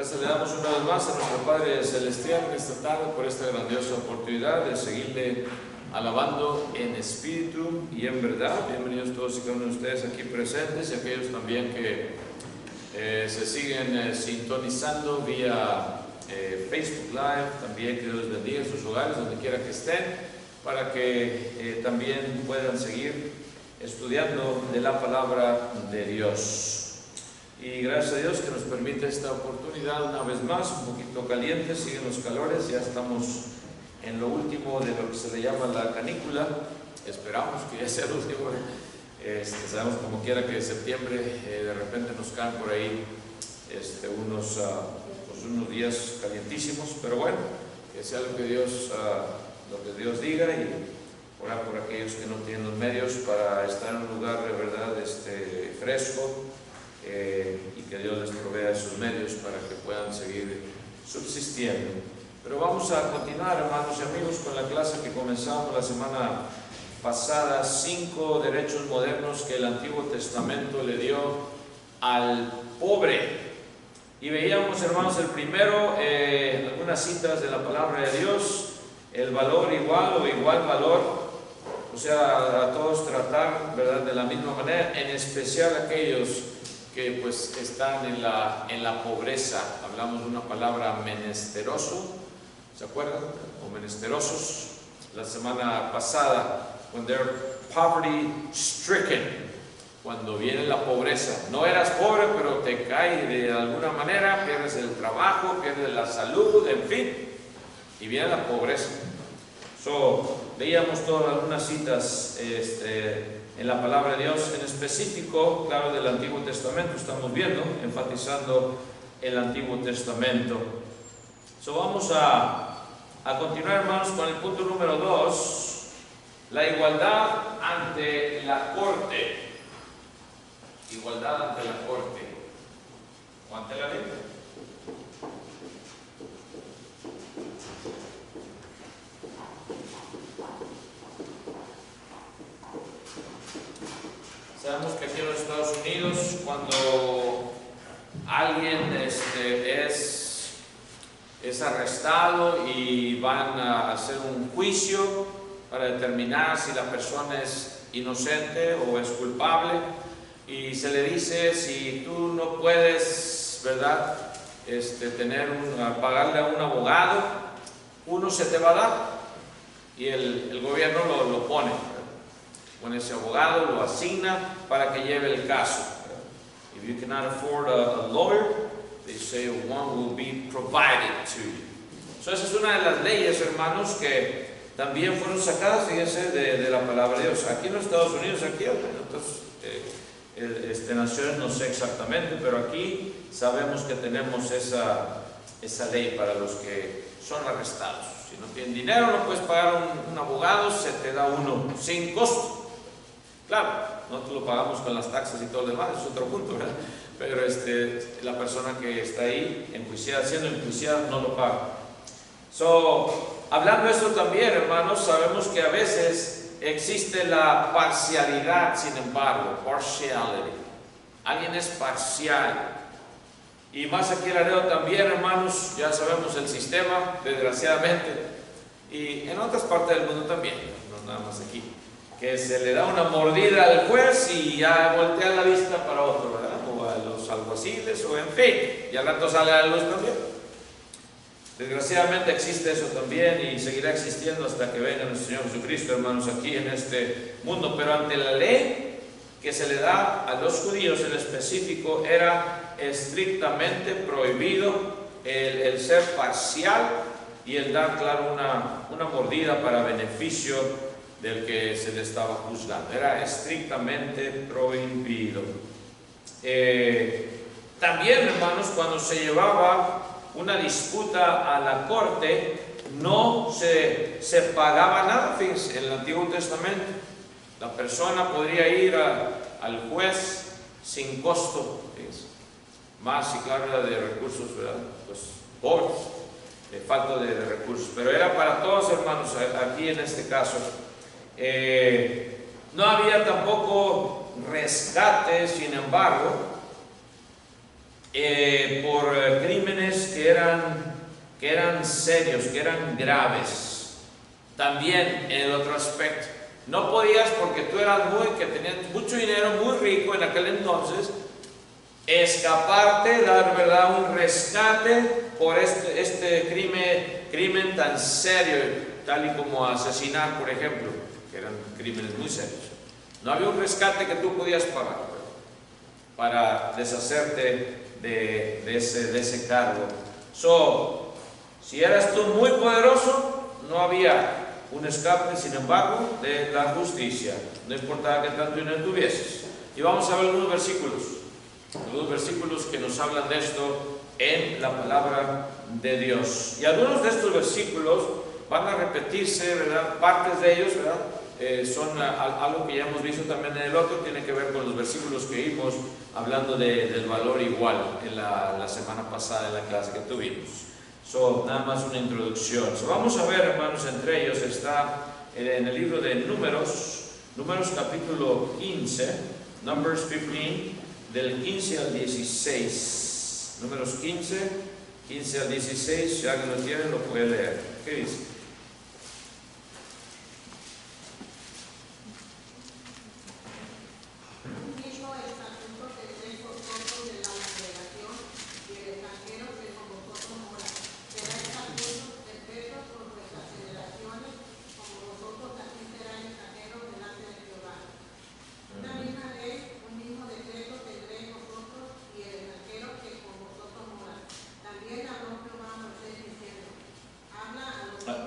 Gracias le damos una vez más a nuestro Padre Celestial en esta tarde por esta grandiosa oportunidad de seguirle alabando en espíritu y en verdad. Bienvenidos todos y cada uno de ustedes aquí presentes y aquellos también que se siguen sintonizando vía Facebook Live. También que Dios les bendiga en sus hogares, donde quiera que estén, para que también puedan seguir estudiando de la palabra de Dios. Y gracias a Dios que nos permite esta oportunidad una vez más, un poquito caliente, siguen los calores, ya estamos en lo último de lo que se le llama la canícula. Esperamos que ya sea el último. Sabemos como quiera que en septiembre de repente nos caen por ahí unos días calientísimos, pero bueno, que sea lo que Dios diga, y orar por aquellos que no tienen los medios para estar en un lugar de verdad fresco, y que Dios les provea esos medios para que puedan seguir subsistiendo. Pero vamos a continuar, hermanos y amigos, con la clase que comenzamos la semana pasada: 5 derechos modernos que el Antiguo Testamento le dio al pobre. Y veíamos, hermanos, el primero, algunas citas de la palabra de Dios: el valor igual o igual valor, o sea, a todos tratar, ¿verdad?, de la misma manera, en especial aquellos que pues están en la pobreza. Hablamos de una palabra, menesteroso, ¿se acuerdan? O menesterosos, la semana pasada, when they're poverty stricken, cuando viene la pobreza. No eras pobre, pero te cae de alguna manera, pierdes el trabajo, pierdes la salud, en fin, y viene la pobreza. Veíamos todas algunas citas en la palabra de Dios, en específico, claro, del Antiguo Testamento, estamos viendo, enfatizando el Antiguo Testamento. Vamos a continuar, hermanos, con el punto número 2, la igualdad ante la corte. Igualdad ante la corte, o ante la ley. Sabemos que aquí en los Estados Unidos, cuando alguien es arrestado y van a hacer un juicio para determinar si la persona es inocente o es culpable, y se le dice: si tú no puedes, ¿verdad?, pagarle a un abogado, uno se te va a dar, y el gobierno lo pone con ese abogado, lo asigna para que lleve el caso. If you cannot afford a lawyer, they say one will be provided to you. Esa es una de las leyes, hermanos, que también fueron sacadas, fíjense, de la palabra de Dios. Aquí en los Estados Unidos, aquí en otras naciones no sé exactamente, pero aquí sabemos que tenemos esa ley para los que son arrestados. Si no tienen dinero, no puedes pagar un abogado, se te da uno sin costo. Claro, nosotros lo pagamos con las taxas y todo lo demás, es otro punto, ¿verdad? Pero la persona que está ahí enjuiciada, siendo enjuiciada, no lo paga. Hablando de esto también, hermanos, sabemos que a veces existe la parcialidad, sin embargo, partiality. Alguien es parcial. Y más aquí en Laredo también, hermanos, ya sabemos el sistema, desgraciadamente, y en otras partes del mundo también, no nada más aquí, que se le da una mordida al juez y ya voltea la vista para otro, ¿verdad? O a los alguaciles, o en fin, y al rato sale a la luz también. Desgraciadamente existe eso también, y seguirá existiendo hasta que venga nuestro Señor Jesucristo, hermanos, aquí en este mundo. Pero ante la ley que se le da a los judíos en específico, era estrictamente prohibido el ser parcial y el dar, claro, una mordida para beneficio del que se le estaba juzgando. Era estrictamente prohibido. También, hermanos, cuando se llevaba una disputa a la corte, no se pagaba nada. Fíjense, en el Antiguo Testamento la persona podría ir al juez sin costo, fíjense. Más, y claro, era de recursos, ¿verdad?, pues pobres, de falta de recursos, pero era para todos, hermanos. Aquí en este caso no había tampoco rescate, sin embargo, por crímenes que eran serios, que eran graves. También en el otro aspecto, no podías, porque tú eras que tenías mucho dinero, muy rico en aquel entonces, escaparte, dar, ¿verdad?, un rescate por este crimen tan serio, tal y como asesinar, por ejemplo, que eran crímenes muy serios. No había un rescate que tú podías pagar, ¿verdad?, para deshacerte de ese cargo. Si eras tú muy poderoso, no había un escape, sin embargo, de la justicia. No importaba que tanto dinero tuvieses. Y vamos a ver algunos versículos que nos hablan de esto en la palabra de Dios. Y algunos de estos versículos van a repetirse, ¿verdad? Partes de ellos, ¿verdad? Son algo que ya hemos visto también en el otro, tiene que ver con los versículos que vimos hablando del valor igual en la semana pasada en la clase que tuvimos. Nada más una introducción. Vamos a ver, hermanos, entre ellos está en el libro de Números capítulo 15, Numbers 15, del 15 al 16. Números 15 al 16, si alguien lo tiene, lo puede leer. ¿Qué dice?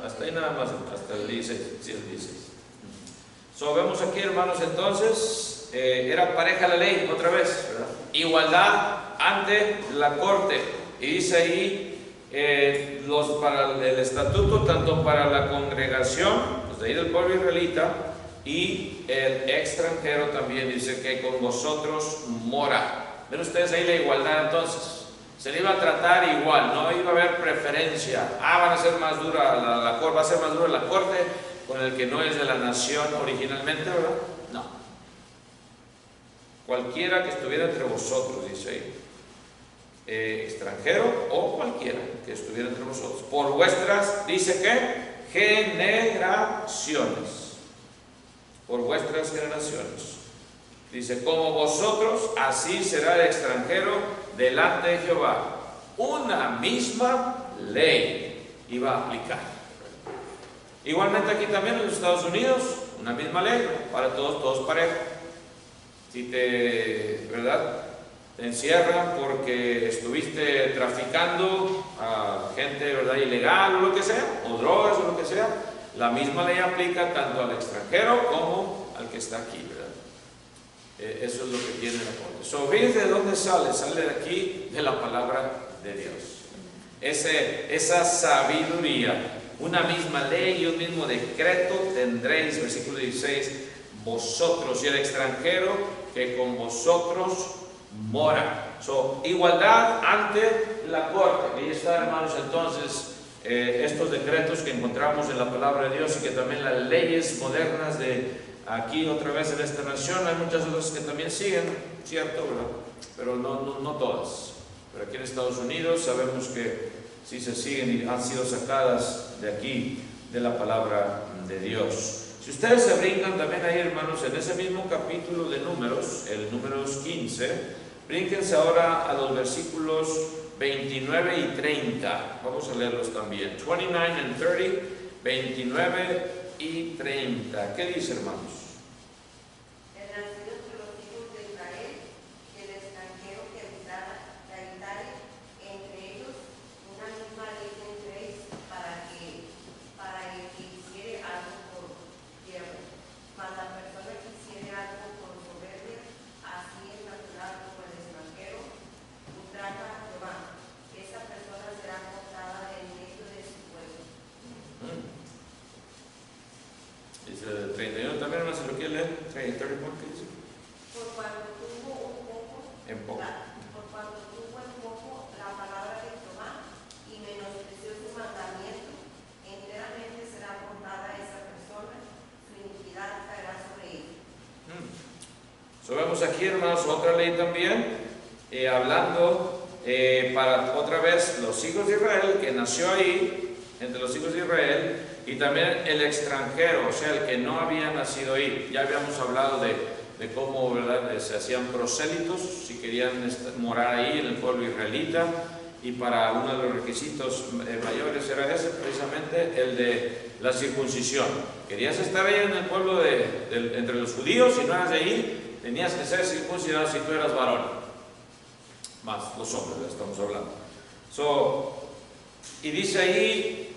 Hasta ahí nada más, hasta el 16. Sí, el 16. Vemos aquí, hermanos, entonces, era pareja la ley, otra vez, ¿verdad? Igualdad ante la corte. Y dice ahí, para el estatuto, tanto para la congregación, pues de ahí del pueblo israelita, y el extranjero también, dice que con vosotros mora. ¿Ven ustedes ahí la igualdad entonces? Se le iba a tratar igual, no iba a haber preferencia. Van a ser más dura la corte, va a ser más dura la corte con el que no es de la nación originalmente, ¿verdad? No. Cualquiera que estuviera entre vosotros, dice ahí, extranjero o cualquiera que estuviera entre vosotros, por vuestras, dice que, generaciones. Por vuestras generaciones. Dice, como vosotros, así será el extranjero delante de Jehová. Una misma ley iba a aplicar. Igualmente aquí también en los Estados Unidos, una misma ley para todos pareja. Si ¿verdad?, te encierran porque estuviste traficando a gente, ¿verdad?, ilegal o lo que sea, o drogas o lo que sea, la misma ley aplica tanto al extranjero como al que está aquí, ¿verdad? Eso es lo que tiene la corte. ¿Fíjense de dónde sale? Sale de aquí, de la palabra de Dios. Esa sabiduría, una misma ley y un mismo decreto tendréis, versículo 16, vosotros y el extranjero que con vosotros mora. Igualdad ante la corte. Ahí está, hermanos, entonces, estos decretos que encontramos en la palabra de Dios y que también las leyes modernas de aquí otra vez en esta nación, hay muchas otras que también siguen, cierto, ¿verdad? Pero no todas. Pero aquí en Estados Unidos sabemos que sí se siguen y han sido sacadas de aquí, de la palabra de Dios. Si ustedes se brincan también ahí, hermanos, en ese mismo capítulo de Números, el Números 15, brínquense ahora a los versículos 29 y 30. Vamos a leerlos también. 29 and 30, 29 y 30. ¿Qué dice, hermanos? Dice el 31 también, no se lo quiere leer. 31, ¿qué dice? Por cuanto tuvo un poco, por cuanto tuvo en poco la palabra de Jehová y menospreció su mandamiento, enteramente será contada esa persona, su iniquidad caerá sobre ella. Vemos aquí, hermanos, otra ley también, hablando para otra vez los hijos de Israel, que nació ahí, entre los hijos de Israel, y también el extranjero, o sea, el que no había nacido ahí. Ya habíamos hablado de cómo, ¿verdad?, se hacían prosélitos si querían morar ahí en el pueblo israelita, y para uno de los requisitos mayores era ese, precisamente el de la circuncisión. Querías estar ahí en el pueblo entre los judíos, si no eras de ahí, tenías que ser circuncidado si tú eras varón, más los hombres, ya estamos hablando. Y dice ahí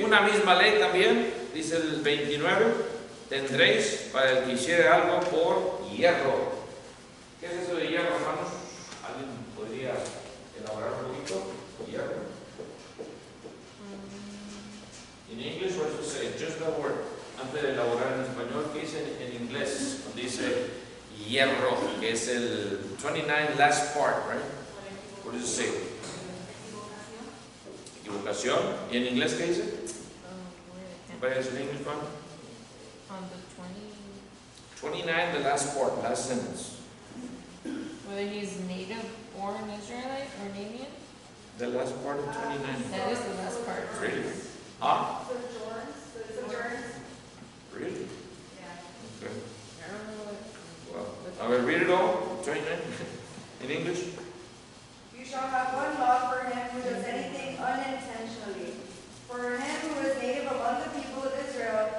una misma ley también, dice el 29, tendréis para el que hiciere algo por hierro. ¿Qué es eso de hierro, hermanos? ¿Alguien podría elaborar un poquito? Hierro. En inglés, what does it say? Just that word. Antes de elaborar en español, ¿qué dice en inglés? Dice hierro, que es el 29 last part, right? What does it say? Equivocación. ¿Y en inglés qué dice? ¿Cuál es el English one? On the 29, the last part, last sentence. whether he's native born Israelite or Armenian? The last part of 29. That is the last part. Really? Huh? Sojourns. Really? Yeah. Okay. I don't know Well, I will read it all, 29, in English. You shall have one law for him who does anything unintentionally. For him who is native among the people of Israel,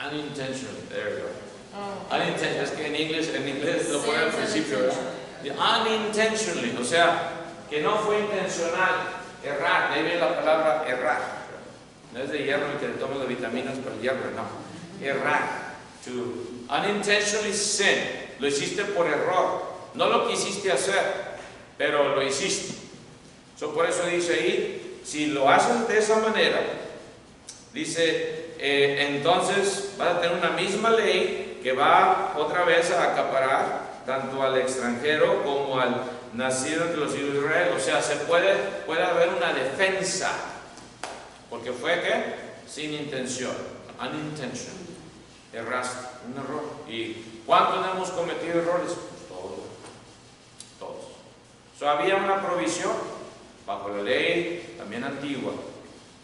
Unintentionally, there you go. Oh. Unintentionally, es que en inglés lo pone al principio, ¿verdad? Unintentionally, o sea, que no fue intencional, errar, de ahí viene la palabra errar. No es de hierro el que le toman las vitaminas para el hierro, no. Errar, to unintentionally sin, lo hiciste por error, no lo quisiste hacer, pero lo hiciste. Por eso dice ahí, si lo haces de esa manera, dice, entonces vas a tener una misma ley que va otra vez a acaparar tanto al extranjero como al nacido entre los hijos de Israel. O sea, puede haber una defensa, porque fue ¿qué? Sin intención, unintentional, erraste, un error. ¿Y cuántos hemos cometido errores? Pues todos. Había una provisión bajo la ley también antigua.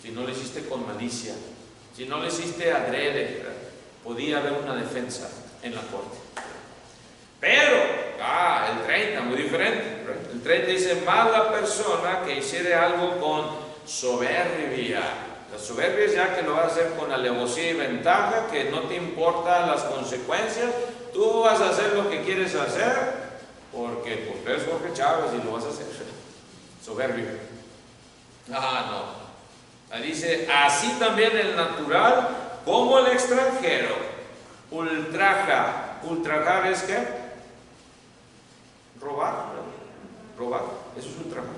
Si no lo hiciste con malicia, si no lo hiciste adrede, podía haber una defensa en la corte. Pero, el 30, muy diferente. El 30 dice, más la persona que hiciere algo con soberbia. La soberbia es ya que lo vas a hacer con alevosía y ventaja, que no te importan las consecuencias. Tú vas a hacer lo que quieres hacer, porque pues eres Jorge Chávez y lo vas a hacer. Soberbia. No. Dice, así también el natural como el extranjero ultraja. Ultrajar es ¿qué? Robar. Robar, eso es ultrajar.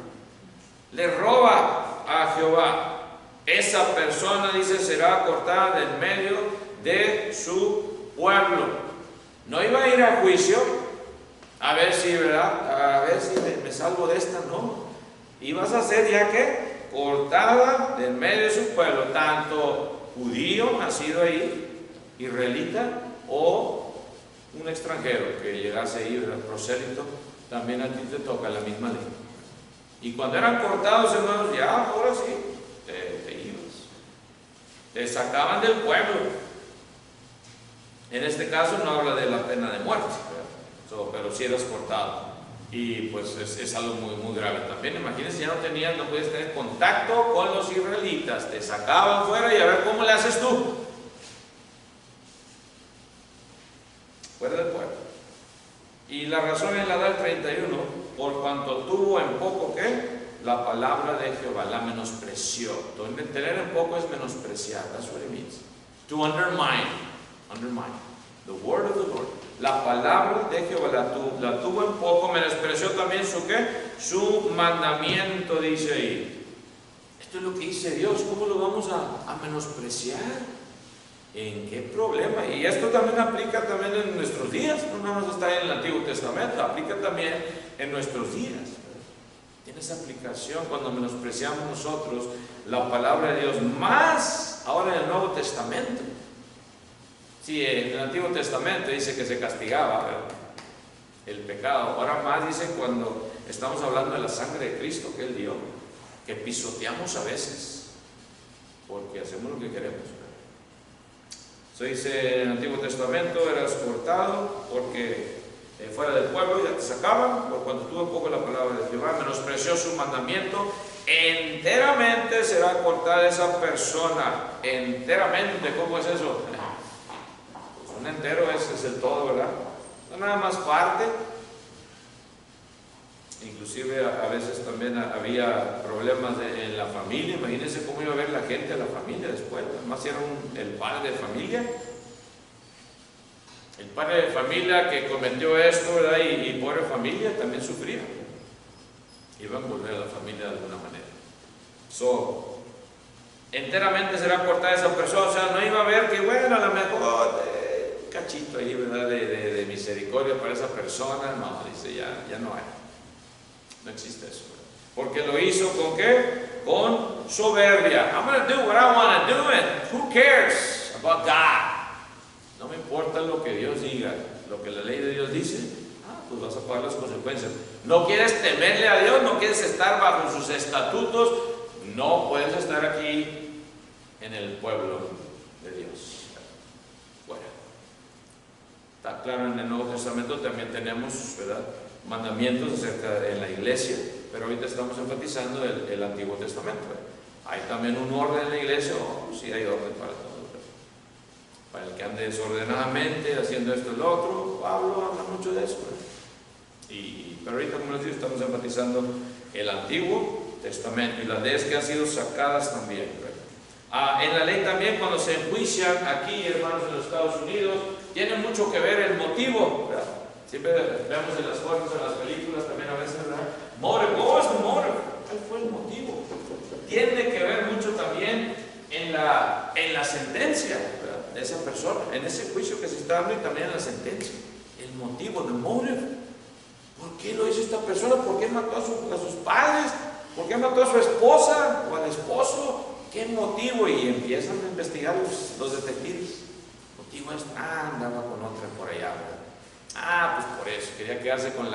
Le roba a Jehová. Esa persona, dice, será cortada del medio de su pueblo. No iba a ir a juicio a ver si, ¿verdad? A ver si me salvo de esta, no. Ibas a ser ya que cortada del medio de su pueblo, tanto judío, nacido ahí, israelita, o un extranjero que llegase ahí, ¿verdad? Prosélito, también a ti te toca la misma ley. Y cuando eran cortados, hermanos, ya, ahora sí, te ibas. Te sacaban del pueblo. En este caso no habla de la pena de muerte, pero si eras cortado. Y pues es algo muy grave también. Imagínense, ya no puedes tener contacto con los israelitas, te sacaban fuera y a ver cómo le haces tú. Fuera del pueblo. Y la razón es la da el 31, por cuanto tuvo en poco ¿qué? La palabra de Jehová, la menospreció. Tener en poco es menospreciar, that's what it means. To undermine, the word of the Lord. La palabra de Jehová la tuvo en poco, menospreció también su ¿qué? Su mandamiento, dice ahí. Esto es lo que dice Dios, ¿cómo lo vamos a menospreciar? ¿En qué problema? Y esto también aplica también en nuestros días, no nada más está en el Antiguo Testamento, aplica también en nuestros días. Tiene esa aplicación cuando menospreciamos nosotros la palabra de Dios, más ahora en el Nuevo Testamento. Sí, en el Antiguo Testamento dice que se castigaba el pecado, ahora más dice cuando estamos hablando de la sangre de Cristo que Él dio, que pisoteamos a veces, porque hacemos lo que queremos. Se dice en el Antiguo Testamento, eras cortado porque fuera del pueblo ya te sacaban, por cuando tuvo poco la palabra de Jehová, menospreció su mandamiento, enteramente será cortada esa persona. Enteramente, ¿cómo es eso? Pues un entero es el todo, ¿verdad? No nada más parte. Inclusive a veces también había problemas en la familia. Imagínense cómo iba a ver la gente a la familia después. Además era el padre de familia. El padre de familia que cometió esto, ¿verdad? Y pobre familia también sufría. Iba a envolver a la familia de alguna manera. Enteramente será cortada esa persona. O sea, no iba a ver que, bueno, a lo mejor un cachito ahí, ¿verdad? De misericordia para esa persona. No, dice, ya no hay. No existe eso. Porque lo hizo ¿con qué? Con soberbia. I'm going to do what I want to do it. Who cares about God? No me importa lo que Dios diga, lo que la ley de Dios dice, pues vas a pagar las consecuencias. No quieres temerle a Dios, no quieres estar bajo sus estatutos, no puedes estar aquí en el pueblo de Dios. Bueno, está claro, en el Nuevo Testamento también tenemos, ¿verdad?, mandamientos acerca en la iglesia, pero ahorita estamos enfatizando el Antiguo Testamento. Hay también un orden en la iglesia. Sí hay orden para todo. Para el que ande desordenadamente, haciendo esto y lo otro, Pablo habla mucho de eso. Pero ahorita, como les digo, estamos enfatizando el Antiguo Testamento y las leyes que han sido sacadas también. En la ley también, cuando se enjuician aquí, hermanos, en los Estados Unidos, tiene mucho que ver el motivo, ¿verdad? Siempre vemos en las fotos, en las películas también a veces, ¿verdad? Motive, ¿cuál fue el motivo? Tiene que ver mucho también en la sentencia, ¿verdad?, de esa persona, en ese juicio que se está dando y también en la sentencia. El motivo, the motive. ¿Por qué lo hizo esta persona? ¿Por qué mató a sus padres? ¿Por qué mató a su esposa o al esposo? ¿Qué motivo? Y empiezan a investigar los detectives. El motivo es, andaba con otra por allá, ¿verdad? Pues por eso, quería quedarse con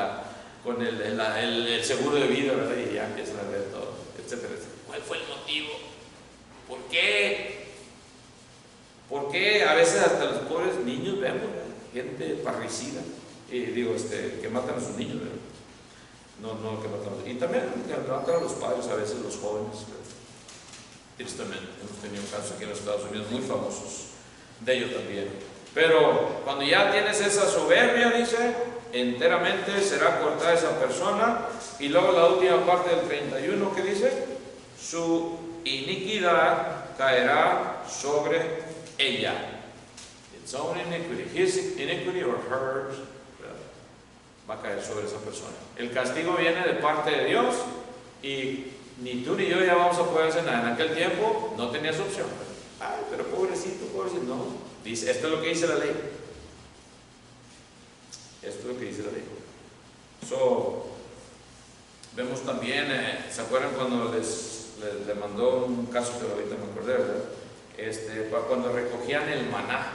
el seguro de vida, ¿verdad? Y ya empiezan a ver todo, etcétera, etcétera. ¿Cuál fue el motivo? ¿Por qué? ¿Por qué a veces hasta los pobres niños vemos, ¿verdad?, gente parricida? Que matan a sus niños, ¿verdad? No que matan a los... Y también que matan a los padres, a veces los jóvenes, ¿verdad? Tristemente, hemos tenido casos aquí en los Estados Unidos muy famosos de ello también. Pero cuando ya tienes esa soberbia, dice, enteramente será cortada esa persona. Y luego la última parte del 31, que dice, su iniquidad caerá sobre ella. Its own iniquity, his iniquity or hers, va a caer sobre esa persona. El castigo viene de parte de Dios y ni tú ni yo ya vamos a poder hacer nada. En aquel tiempo no tenías opción. Pero pobrecito, no. Dice, esto es lo que dice la ley. Esto es lo que dice la ley. Vemos también, ¿se acuerdan cuando le mandó un caso que ahorita me acordé, ¿verdad? Cuando recogían el maná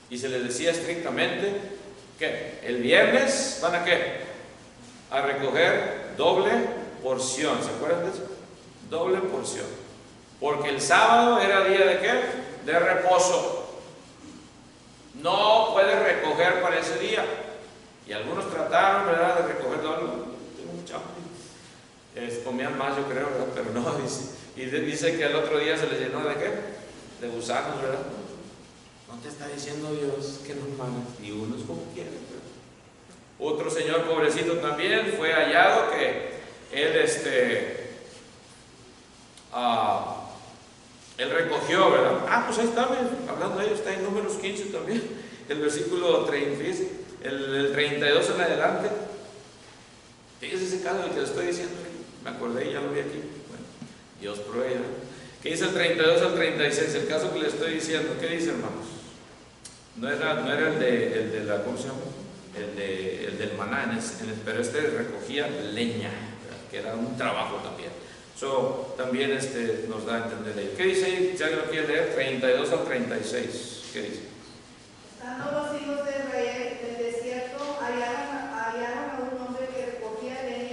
y se les decía estrictamente que el viernes van a ¿qué? A recoger doble porción. ¿Se acuerdan de eso? Doble porción. Porque el sábado era día de ¿qué? De reposo. No puedes recoger para ese día. Y algunos trataron, ¿verdad?, de recoger doble. Tengo mucha hambre. Comían más, yo creo, ¿verdad? Pero no, dice. Y dice que al otro día se les llenó de ¿qué? De gusanos, ¿verdad? No te está diciendo Dios que no mames, ni unos como quieren, ¿verdad? Otro señor pobrecito también fue hallado que él recogió, ¿verdad? Pues ahí está, hablando de ello, está en Números 15 también, el versículo 30, el 32 en adelante. Fíjese ese caso del que le estoy diciendo, me acordé y ya lo vi aquí. Bueno, Dios provee, ¿verdad? ¿Qué dice el 32 al 36? El caso que le estoy diciendo, ¿qué dice, hermanos? No era el de la, ¿cómo se llama? El del maná, pero recogía leña, ¿verdad?, que era un trabajo también. También nos da a entender ahí. ¿Qué dice ahí? Si alguien lo quiere leer, 32 al 36. ¿Qué dice? Estando los hijos de Israel del desierto, hallaron a un hombre que recogía leña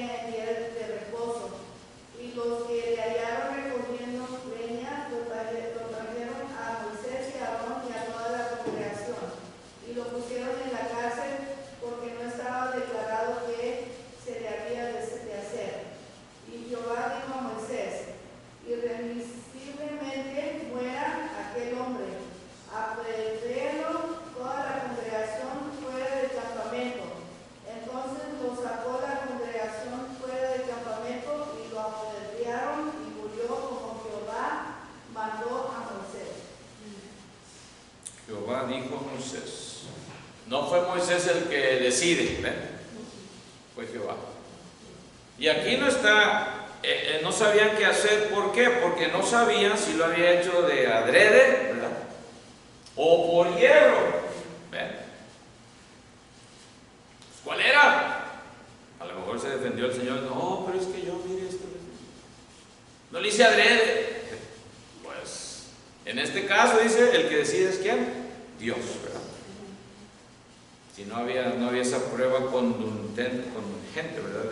Moisés. No fue Moisés el que decide, ¿ven? Fue Jehová. Y aquí no está, no sabían qué hacer. ¿Por qué? Porque no sabían si lo había hecho de adrede, ¿verdad? O por hierro. ¿Ven? ¿Cuál era? A lo mejor se defendió el Señor. No, pero es que yo, mire esto. No le hice adrede. Pues, en este caso dice, el que decide es ¿quién? Dios, ¿verdad? Si no había esa prueba contundente, ¿verdad?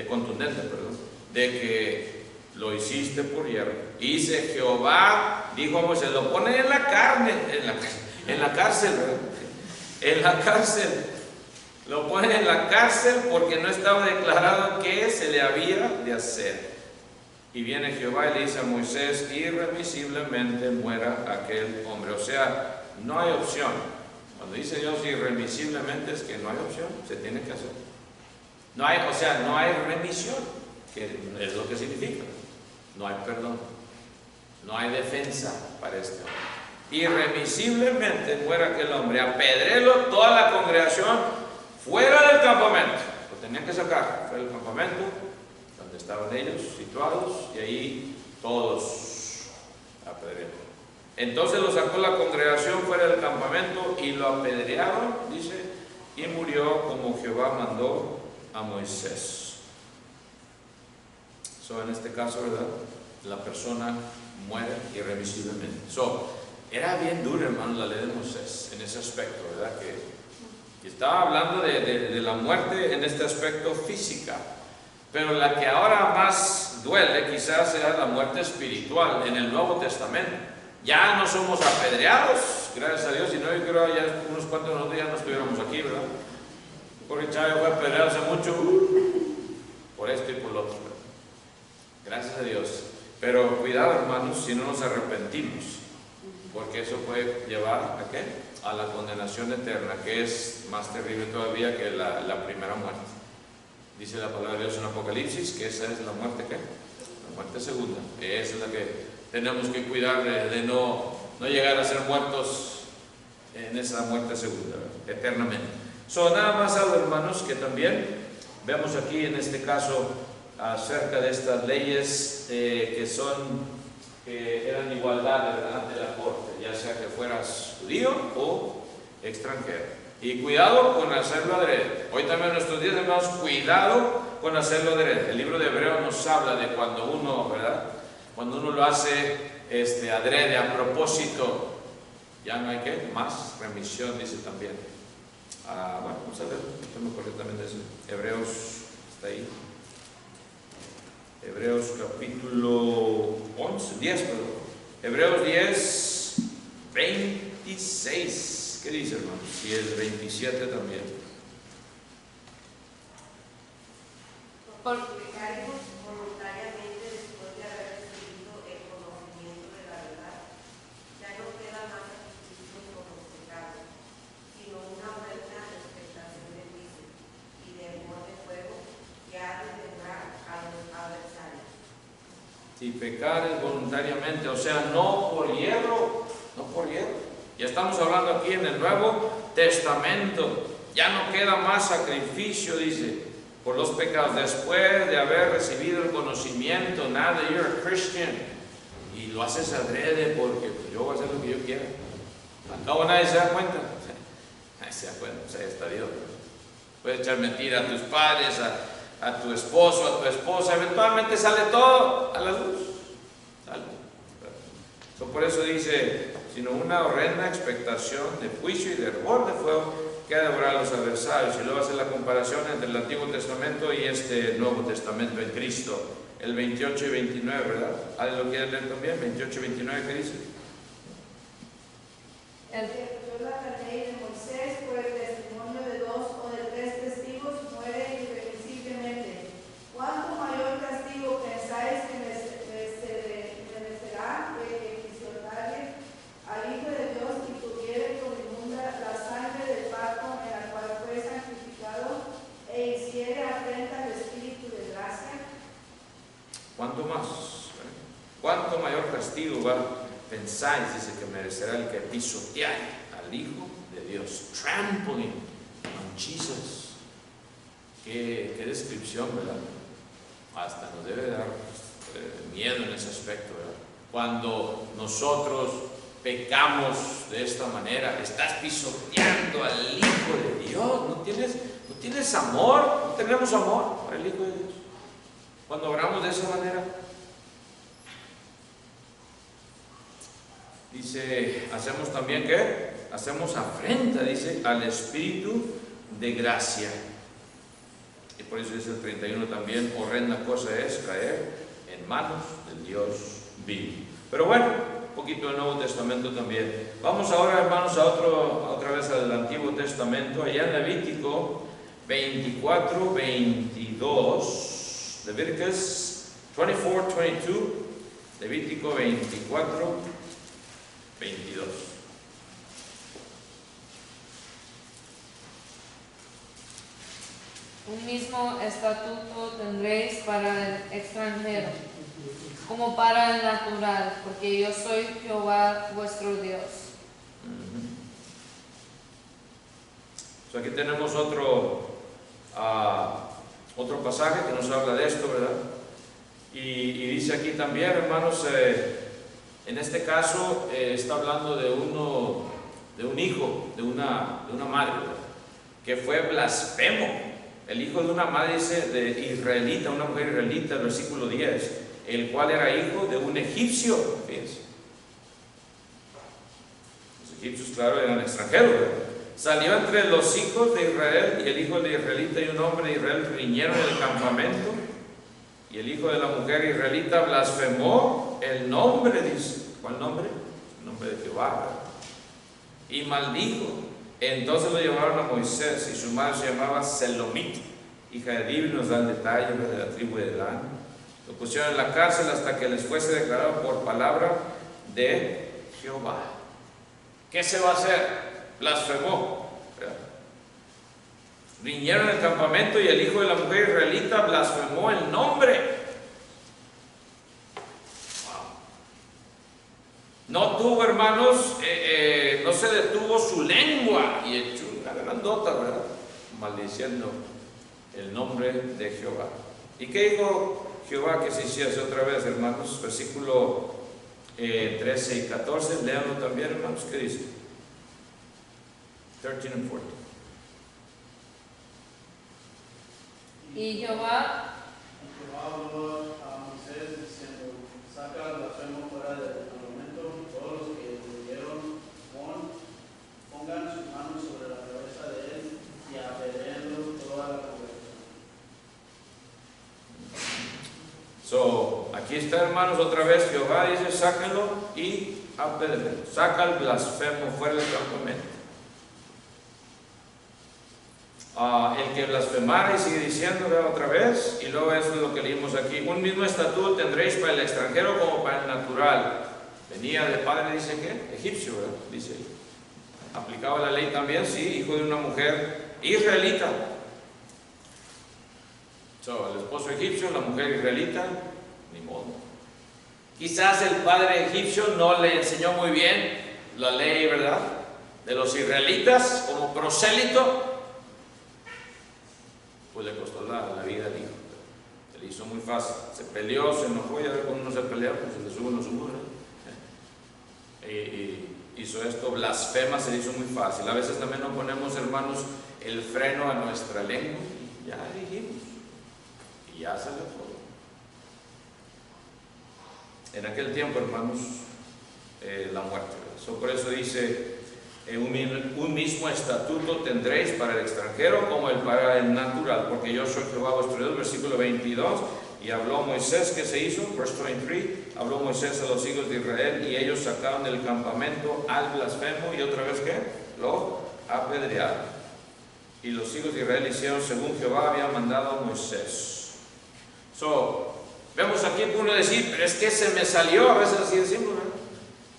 Contundente, perdón, de que lo hiciste por hierro. Y dice Jehová, dijo a Moisés, lo pone en la carne, en la cárcel, ¿verdad? En la cárcel. Lo pone en la cárcel porque no estaba declarado qué se le había de hacer. Y viene Jehová y le dice a Moisés, irremisiblemente muera aquel hombre. O sea, no hay opción. Cuando dice Dios irremisiblemente es que no hay opción, se tiene que hacer. No hay, o sea, no hay remisión, que es lo que significa. No hay perdón. No hay defensa para este hombre. Irremisiblemente muera aquel hombre. Apedrélo toda la congregación fuera del campamento. Lo tenían que sacar fuera del campamento, donde estaban ellos situados, y ahí todos apedrearon. Entonces lo sacó la congregación fuera del campamento y lo apedrearon, dice, y murió como Jehová mandó a Moisés. En este caso, ¿verdad? La persona muere irremisiblemente. Era bien dura, hermano, la ley de Moisés en ese aspecto, ¿verdad? Que estaba hablando de la muerte en este aspecto física, pero la que ahora más duele quizás sea la muerte espiritual en el Nuevo Testamento. Ya no somos apedreados, gracias a Dios, si no, yo creo ya unos cuantos nosotros ya no estuviéramos aquí, ¿verdad? Porque Chávez fue apedreado hace mucho, por esto y por lo otro, ¿verdad? Gracias a Dios. Pero cuidado, hermanos, si no nos arrepentimos, porque eso puede llevar ¿a qué? A la condenación eterna, que es más terrible todavía que la primera muerte. Dice la palabra de Dios en Apocalipsis que esa es la muerte, ¿qué? La muerte segunda. Esa es la que tenemos que cuidar de no llegar a ser muertos en esa muerte segunda, ¿verdad? Eternamente. Nada más algo, hermanos, que también vemos aquí en este caso acerca de estas leyes que eran igualdad delante de la corte, ya sea que fueras judío o extranjero. Y cuidado con hacerlo adrede. Hoy también en nuestros días, hermanos, cuidado con hacerlo adrede. El libro de Hebreos nos habla de cuando uno, ¿verdad? Cuando uno lo hace adrede, a propósito, ya no hay que más remisión, dice también. Bueno, vamos a ver, no me acuerdo también de eso. Hebreos, está ahí. Hebreos capítulo 10, perdón. Hebreos 10, 26. ¿Qué dice, hermano? Y el 27 también. Suplicaremos voluntariamente después de haber recibido el conocimiento de la verdad. Ya no queda más sacrificio por los pecados, sino una buena expectación de juicio y de amor de fuego que ha de vengar a los adversarios. Si pecar es voluntariamente, o sea, no por hierro, no por hierro. Ya estamos hablando aquí en el Nuevo Testamento. Ya no queda más sacrificio, dice, por los pecados. Después de haber recibido el conocimiento, nada, you're a Christian, y lo haces adrede porque pues, yo voy a hacer lo que yo quiera. Al cabo nadie se da cuenta. Nadie se da cuenta, o sea, está Dios. Puedes echar mentira a tus padres, a tu esposo, a tu esposa, eventualmente sale todo a la luz. Sale. Por eso dice, sino una horrenda expectación de juicio y de hervor de fuego que ha de devorar a los adversarios. Y luego hace la comparación entre el Antiguo Testamento y este Nuevo Testamento en Cristo. El 28 y 29, ¿verdad? ¿Alguien lo quiere leer también? 28 y 29, ¿qué dice? El que viola la ley de Moisés por el testimonio de 2 o de 3 testigos muere irremisiblemente. ¿Cuánto mayor castigo pensáis que merecerá el que pisoteare al Hijo de Dios y tuviere por inmunda la sangre del pacto en la cual fue santificado e hiciere afrenta al Espíritu de gracia? ¿Cuánto más? ¿Cuánto mayor castigo pensáis, dice, que merecerá el que pisoteare al al Hijo de Dios. Trampling on Jesus. Qué descripción, ¿verdad? Hasta nos debe dar miedo en ese aspecto, ¿verdad? Cuando nosotros pecamos de esta manera, estás pisoteando al Hijo de Dios. No tienes amor, no tenemos amor para el Hijo de Dios cuando oramos de esa manera. Dice, hacemos también ¿qué? Hacemos afrenta, dice, al Espíritu de gracia. Y por eso dice el 31 también, horrenda cosa es caer en manos del Dios vivo. Pero bueno, un poquito del Nuevo Testamento también. Vamos ahora, hermanos, otra vez al Antiguo Testamento, allá en Levítico 24, 22. Levíticos 24, 22. Levítico 24, 22. Un mismo estatuto tendréis para el extranjero, como para el natural, porque yo soy Jehová vuestro Dios. Aquí tenemos otro pasaje que nos habla de esto, ¿verdad? Y dice aquí también, hermanos, en este caso está hablando de un hijo, de una madre, ¿verdad? Que fue blasfemo. El hijo de una madre, dice, de israelita, una mujer israelita, el versículo 10, el cual era hijo de un egipcio. Fíjense. Los egipcios, claro, eran extranjeros, ¿verdad? Salió entre los hijos de Israel, y el hijo de israelita y un hombre de Israel riñeron en el campamento, y el hijo de la mujer israelita blasfemó el nombre, dice. ¿Cuál nombre? El nombre de Jehová, ¿verdad? Y maldijo. Entonces lo llevaron a Moisés, y su madre se llamaba Selomit, hija de Dibri, nos da el detalle de la tribu de Dan. Lo pusieron en la cárcel hasta que les fuese declarado por palabra de Jehová. ¿Qué se va a hacer? Blasfemó. Riñeron el campamento, y el hijo de la mujer israelita blasfemó el nombre. No tuvo, hermanos, no se detuvo su lengua, y echó una grandota, ¿verdad? Maldiciendo el nombre de Jehová. ¿Y qué dijo Jehová que se hiciese otra vez, hermanos? Versículo 13 y 14, léanlo también, hermanos. ¿Qué dice? 13 y 14. Y Jehová habló a Moisés diciendo: saca al blasfemo fuera del campamento, todos los que huyeron pongan sus manos sobre la cabeza de él y apedréenlo toda la congregación. Aquí está, hermanos, otra vez Jehová dice: sáquenlo y apedréenlo. Saca al blasfemo fuera del campamento. El que blasfemara, y sigue diciendo otra vez, y luego eso es lo que leímos aquí: un mismo estatuto tendréis para el extranjero como para el natural. Venía de padre, dice que egipcio, ¿verdad? Dice ahí. Aplicaba la ley también, sí, hijo de una mujer israelita. El esposo egipcio, la mujer israelita, ni modo. Quizás el padre egipcio no le enseñó muy bien la ley, ¿verdad?, de los israelitas como prosélito. Pues le costó la vida al hijo. Se le hizo muy fácil. Se peleó, se enojó, y a ver cuando uno se pelea, pues se le sube, no sube, ¿no? Y hizo esto, blasfema, se le hizo muy fácil. A veces también no ponemos, hermanos, el freno a nuestra lengua, y ya dijimos, y ya se le fue. En aquel tiempo, hermanos, la muerte. Por eso dice: un mismo estatuto tendréis para el extranjero como para el natural, porque yo soy Jehová vuestro Dios. Versículo 22. Y habló Moisés, ¿qué se hizo? Verse 23. Habló Moisés a los hijos de Israel, y ellos sacaron del campamento al blasfemo, y otra vez, ¿qué? Lo apedrearon. Y los hijos de Israel hicieron según Jehová había mandado a Moisés. Vemos aquí que uno decir: pero es que se me salió. A veces así decimos, ¿verdad?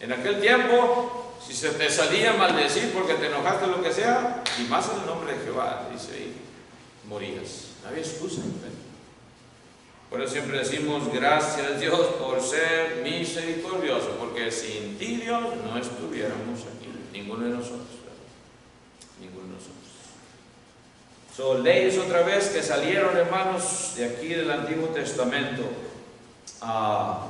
En aquel tiempo, si se te salía maldecir porque te enojaste o lo que sea, y más en el nombre de Jehová, dice ahí, morías. No había excusa, ¿verdad? Por eso siempre decimos: gracias Dios por ser misericordioso, porque sin ti, Dios, no estuviéramos aquí, ninguno de nosotros. Son leyes otra vez que salieron, hermanos, de aquí del Antiguo Testamento a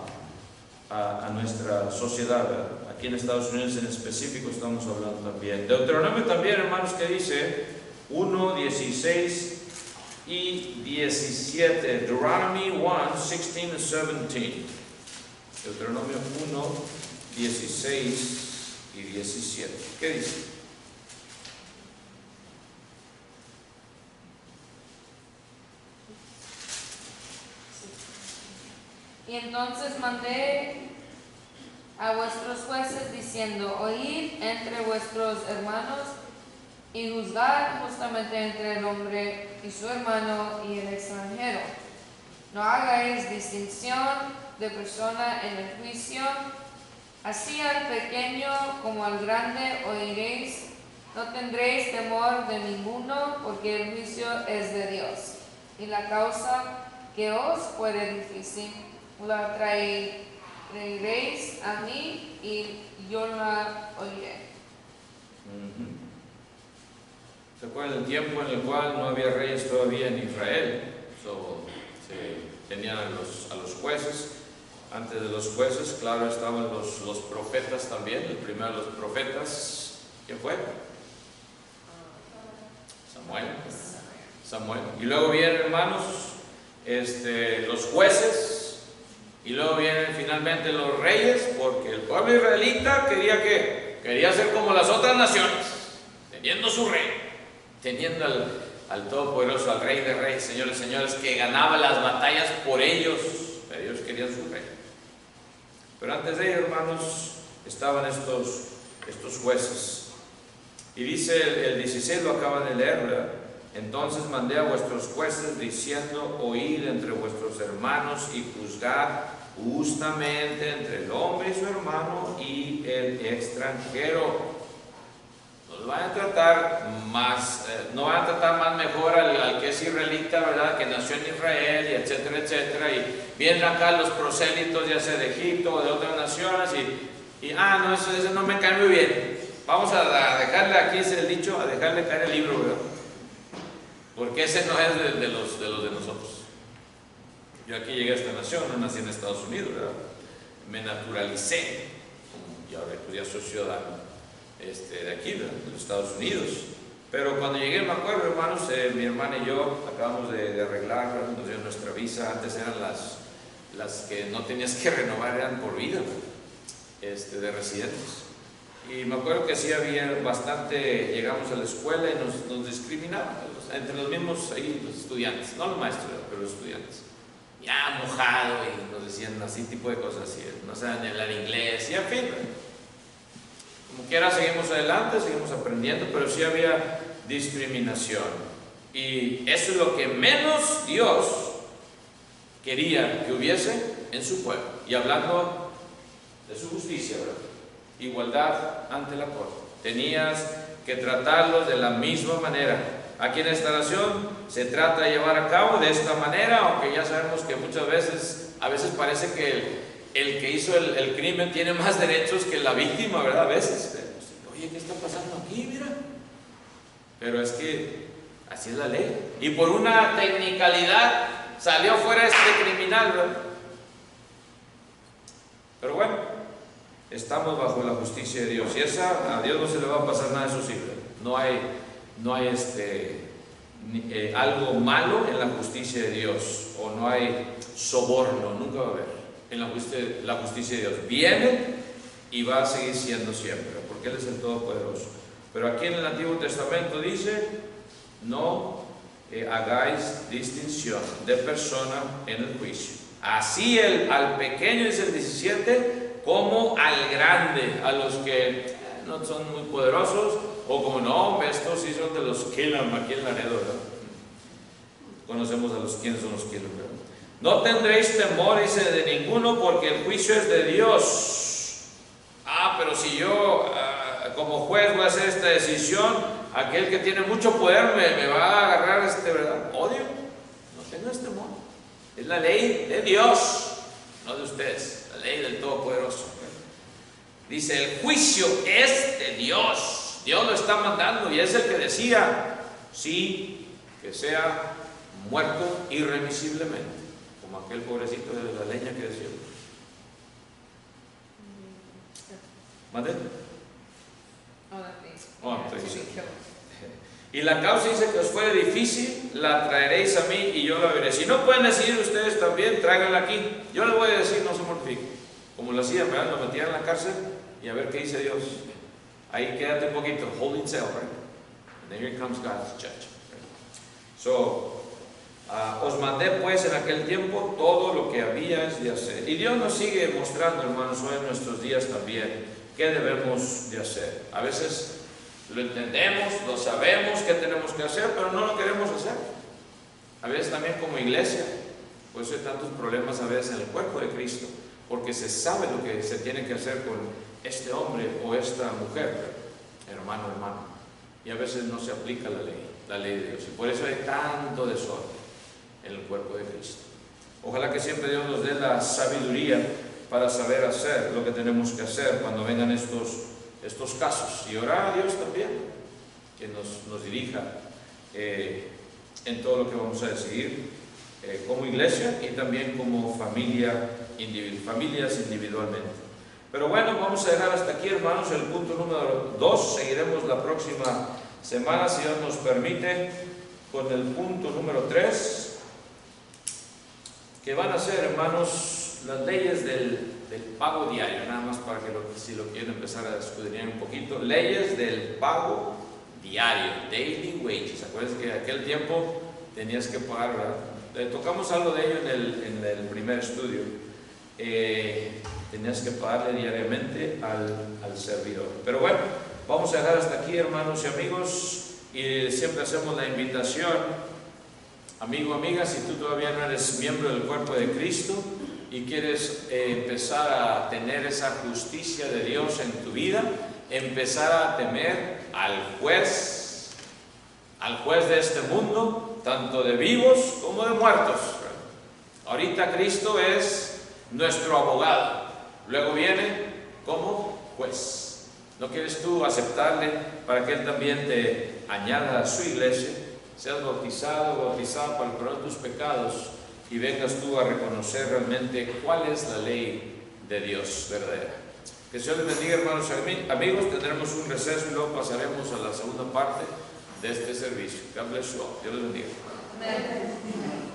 nuestra sociedad, ¿verdad? Aquí en Estados Unidos en específico estamos hablando también. Deuteronomio también, hermanos, que dice 1, 16 y 17. Deuteronomy 1, 16 and 17. Deuteronomio 1, 16 y 17. ¿Qué dice? Y entonces mandé a vuestros jueces diciendo: oíd entre vuestros hermanos y juzgad justamente entre el hombre y su hermano y el extranjero. No hagáis distinción de persona en el juicio, así al pequeño como al grande oiréis. No tendréis temor de ninguno, porque el juicio es de Dios, y la causa que os fuere difícil la traeréis a mí y yo la oiré. ¿Se acuerdan el tiempo en el cual no había reyes todavía en Israel? Tenían a los jueces. Antes de los jueces, claro, estaban los profetas también. El primero de los profetas, ¿quién fue? Samuel. Y luego vienen, hermanos, los jueces. Y luego vienen finalmente los reyes, porque el pueblo israelita quería ser como las otras naciones, teniendo su rey, teniendo al Todopoderoso, al Rey de Reyes, señores, que ganaba las batallas por ellos. Pero ellos querían su rey. Pero antes de ellos, hermanos, estaban estos jueces. Y dice el 16, lo acaban de leer, ¿verdad? Entonces mandé a vuestros jueces diciendo: oíd entre vuestros hermanos y juzgad justamente entre el hombre y su hermano y el extranjero. No van a tratar más, mejor al que es israelita, ¿verdad? Que nació en Israel, y etcétera, etcétera. Y vienen acá los prosélitos, ya sea de Egipto o de otras naciones, no, eso no me cae muy bien. Vamos a dejarle, aquí es el dicho, a dejarle caer el libro, ¿verdad? Porque ese no es de los de nosotros. Yo aquí llegué a esta nación, no nací en Estados Unidos, ¿verdad? Me naturalicé, y ahora pues ya soy ciudadano de aquí, ¿verdad? De los Estados Unidos. Pero cuando llegué, me acuerdo, hermanos, mi hermana y yo acabamos de arreglar, nos dieron nuestra visa. Antes eran las que no tenías que renovar, eran por vida, de residentes. Y me acuerdo que sí había bastante, llegamos a la escuela y nos discriminaban, entre los mismos ahí, los estudiantes, no los maestros, pero los estudiantes. Ya mojado, y nos decían así, tipo de cosas así, no saben hablar inglés, y en fin. Como quiera, seguimos adelante, seguimos aprendiendo, pero sí había discriminación. Y eso es lo que menos Dios quería que hubiese en su pueblo. Y hablando de su justicia, ¿verdad? Igualdad ante la corte. Tenías que tratarlos de la misma manera. Aquí en esta nación se trata de llevar a cabo de esta manera, aunque ya sabemos que muchas veces, a veces parece que el que hizo el crimen tiene más derechos que la víctima, ¿verdad? A veces, oye, ¿qué está pasando aquí? Mira. Pero es que así es la ley. Y por una technicalidad salió fuera este criminal, ¿verdad? Pero bueno, estamos bajo la justicia de Dios, y a Dios no se le va a pasar nada de eso, sí, no hay algo malo en la justicia de Dios, o no hay soborno, nunca va a haber en la justicia de Dios. Viene y va a seguir siendo siempre, porque Él es el Todopoderoso. Pero aquí en el Antiguo Testamento dice: no hagáis distinción de persona en el juicio. Así al pequeño, dice el 17, como al grande, a los que no son muy poderosos, o como no, estos sí son de los Killam aquí en Laredo, ¿verdad? Conocemos quiénes son los Killam, ¿verdad? No tendréis temor, dice, de ninguno, porque el juicio es de Dios. Pero si yo como juez voy a hacer esta decisión, aquel que tiene mucho poder me va a agarrar ¿verdad? Odio. No tengas temor. Es la ley de Dios, no de ustedes, la ley del Todopoderoso. Dice: el juicio es de Dios. Dios lo está mandando, y es el que decía: sí, que sea muerto irremisiblemente, como aquel pobrecito de la leña que decía. ¿Mande? Entonces, y la causa dice que os fuere difícil, la traeréis a mí y yo la veré. Si no pueden decidir ustedes también, tráiganla aquí. Yo les voy a decir, no se mortifiquen. Como lo hacían, ¿verdad? Lo metían en la cárcel y a ver qué dice Dios. Ahí quédate un poquito, holding cell, right? And then here comes God's judge. So, os mandé pues en aquel tiempo todo lo que habíais de hacer. Y Dios nos sigue mostrando, hermanos, hoy en nuestros días también, qué debemos de hacer. A veces lo entendemos, lo sabemos qué tenemos que hacer, pero no lo queremos hacer. A veces también como iglesia, por eso hay tantos problemas a veces en el cuerpo de Cristo, porque se sabe lo que se tiene que hacer con este hombre o esta mujer, hermano, y a veces no se aplica la ley de Dios, y por eso hay tanto desorden en el cuerpo de Cristo. Ojalá que siempre Dios nos dé la sabiduría para saber hacer lo que tenemos que hacer cuando vengan estos casos, y orar a Dios también que nos dirija en todo lo que vamos a decidir como iglesia y también como familias individualmente. Pero bueno, vamos a dejar hasta aquí, hermanos, el punto número 2. Seguiremos la próxima semana, si Dios nos permite, con el punto número 3, que van a ser, hermanos, las leyes del pago diario, nada más para que si lo quieren empezar a escudriñar un poquito. Leyes del pago diario, daily wages. Acuérdense que en aquel tiempo tenías que pagar, ¿verdad? Tocamos algo de ello en el primer estudio. Tenías que pagarle diariamente al servidor. Pero bueno, vamos a dejar hasta aquí, hermanos y amigos, y siempre hacemos la invitación, amigo, amiga, si tú todavía no eres miembro del cuerpo de Cristo y quieres empezar a tener esa justicia de Dios en tu vida, empezar a temer al juez de este mundo, tanto de vivos como de muertos. Ahorita Cristo es nuestro abogado, luego viene como juez. ¿No quieres tú aceptarle para que Él también te añada a su iglesia? Seas bautizado para el perdón de tus pecados y vengas tú a reconocer realmente cuál es la ley de Dios verdadera. Que el Señor les bendiga, hermanos y amigos. Tendremos un receso y luego pasaremos a la segunda parte de este servicio. God bless you all. Dios les bendiga. Amén.